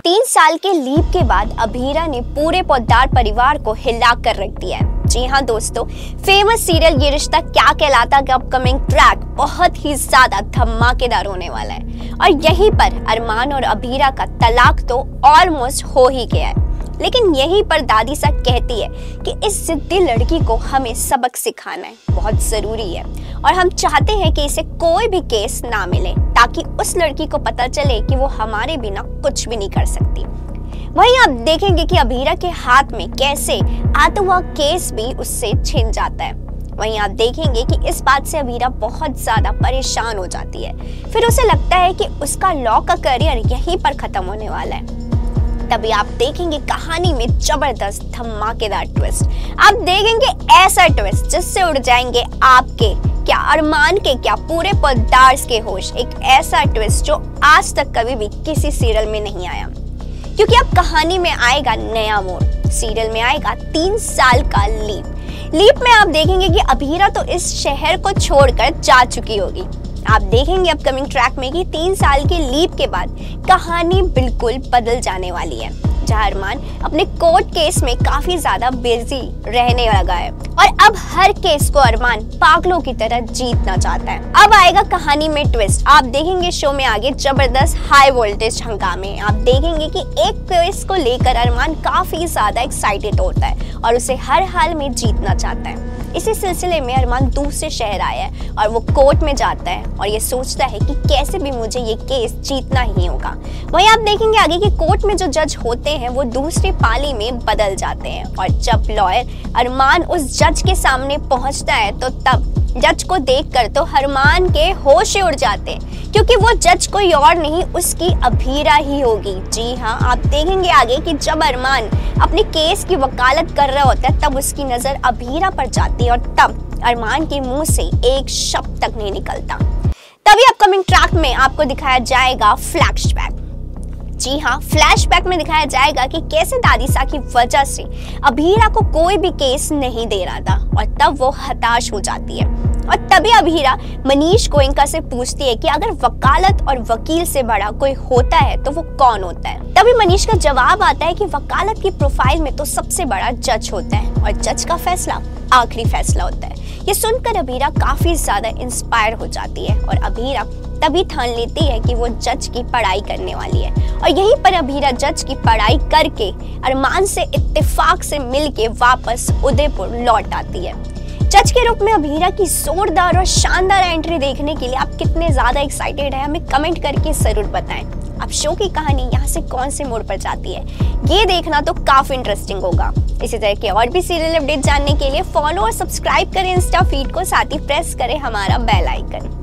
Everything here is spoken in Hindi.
3 साल के लीव के बाद अभीरा ने पूरे पोद्दार परिवार को हिला कर रख दिया है। जी हाँ दोस्तों, फेमस सीरियल ये रिश्ता क्या कहलाता का अपकमिंग ट्रैक बहुत ही ज्यादा धमाकेदार होने वाला है और यहीं पर अरमान और अभीरा का तलाक तो ऑलमोस्ट हो ही गया है। लेकिन यहीं पर दादी सा कहती है कि इस जिद्दी लड़की को हमें सबक सिखाना है, बहुत जरूरी है और हम चाहते हैं कि इसे कोई भी केस ना मिले ताकि उस लड़की को पता चले कि वो हमारे बिना कुछ भी नहीं कर सकती। वहीं आप देखेंगे कि अभीरा के हाथ में कैसे आता हुआ केस भी उससे छिन जाता है। वहीं आप देखेंगे कि इस बात से अभीरा बहुत ज्यादा परेशान हो जाती है। फिर उसे लगता है कि उसका लॉ का करियर यहीं पर खत्म होने वाला है। तभी आप देखेंगे कहानी में जबरदस्त धमाकेदार ट्विस्ट। आप देखेंगे ऐसा ट्विस्ट जिससे उड़ जाएंगे आपके क्या अरमान के क्या पूरे पोद्दार के होश। एक ऐसा ट्विस्ट जो आज तक कभी भी किसी सीरियल में नहीं आया, क्योंकि अब कहानी में आएगा नया मोड़। सीरियल में आएगा 3 साल का लीप में आप देखेंगे कि अभीरा तो इस शहर को छोड़कर जा चुकी होगी। आप देखेंगे अपकमिंग ट्रैक में कि 3 साल के लीव के बाद कहानी बिल्कुल बदल जाने वाली है, जहां अरमान अपने कोर्ट केस में काफी ज्यादा बिजी रहने लगा है और अब हर केस को अरमान पागलों की तरह जीतना चाहता है। अब आएगा कहानी में ट्विस्ट। आप देखेंगे शो में आगे जबरदस्त हाई वोल्टेज हंगामे। आप देखेंगे कि एक केस को लेकर अरमान काफी ज्यादा एक्साइटेड होता है और उसे हर हाल में जीतना चाहता है। इसी सिलसिले में अरमान दूसरे शहर आया है और वो कोर्ट में जाता है और ये सोचता है कि कैसे भी मुझे ये केस जीतना ही होगा। वहीं आप देखेंगे आगे कि कोर्ट में जो जज होते हैं वो दूसरी पाली में बदल जाते हैं और जब लॉयर अरमान उस जज के सामने पहुंचता है तो तब जज को देखकर तो अरमान के होश उड़ जाते हैं, क्योंकि वो जज कोई और नहीं उसकी अभीरा ही होगी। जी हाँ, आप देखेंगे आगे कि जब अरमान अपने केस की वकालत कर रहा होता है तब उसकी नजर अभीरा पर जाती है और तब अरमान के मुंह से एक शब्द तक नहीं निकलता। तभी अपकमिंग ट्रैक में आपको दिखाया जाएगा फ्लैशबैक। जी हाँ, फ्लैशबैक में दिखाया जाएगा कि कैसे दादी सा की वजह से अभीरा को कोई भी केस नहीं दे रहा था और तब वो हताश हो जाती है और तभी अभीरा मनीष गोयनका से पूछती है कि अगर वकालत और वकील से बड़ा कोई होता है तो वो कौन होता है। तभी मनीष का जवाब आता है कि वकालत की प्रोफाइल में तो सबसे बड़ा जज होता है और जज का फैसला आखिरी फैसला होता है। ये सुनकर अभीरा काफी ज्यादा इंस्पायर हो जाती है और अभीरा तभी ठान लेती है कि वो जज की पढ़ाई करने वाली है और यहीं पर अभीरा जज की पढ़ाई करके अरमान से इत्तेफाक से मिलके वापस उदयपुर लौट आती है। जज के रूप में अभीरा की जोरदार और शानदार एंट्री देखने के लिए आप कितने ज्यादा एक्साइटेड हैं हमें कमेंट करके जरूर बताएं। अब शो की कहानी यहाँ से कौन से मोड़ पर जाती है ये देखना तो काफी इंटरेस्टिंग होगा। इसी तरह के और भी सीरियल अपडेट जानने के लिए फॉलो और सब्सक्राइब करें इंस्टा फीड को, साथ ही प्रेस करें हमारा बेल आइकन।